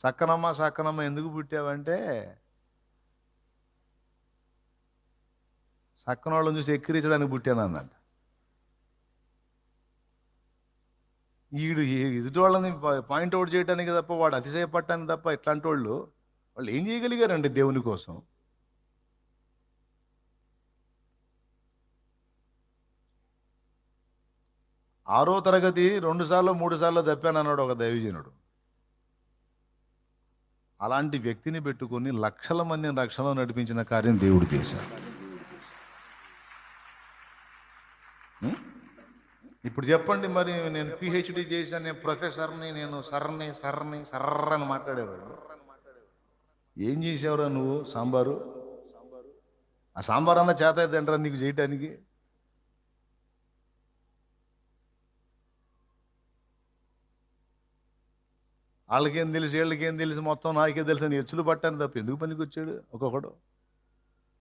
సక్కనమ్మ సక్కనమ్మ ఎందుకు పుట్టావంటే సక్కనోళ్ళని చూసి ఎక్కిరించడానికి పుట్టాను అందంట. ఈడు ఎదుటి వాళ్ళని పాయింట్అవుట్ చేయడానికి తప్ప, వాడు అతిశయపడటానికి తప్ప, ఇట్లాంటి వాళ్ళు ఏం చేయగలిగారండి దేవుని కోసం? ఆరో తరగతి 2 సార్లు 3 సార్లు తప్పాను అన్నాడు ఒక దైవజనుడు. అలాంటి వ్యక్తిని పెట్టుకొని లక్షల మందిని రక్షణలో నడిపించిన కార్యం దేవుడు చేశాడు. ఇప్పుడు చెప్పండి, మరి నేను పిహెచ్డి చేశాను, నేను ప్రొఫెసర్ని, నేను సర్రని మాట్లాడేవాడు. ఏం చేసావురా నువ్వు? సాంబారు. ఆ సాంబార్ అన్న చేత తింటరా నీకు చేయటానికి? వాళ్ళకేం తెలుసు, వీళ్ళకేం తెలుసు, మొత్తం నాకే తెలుసు అని ఎచ్చులు పట్టాను తప్ప ఎందుకు పనికి వచ్చాడు ఒక్కొక్కడు?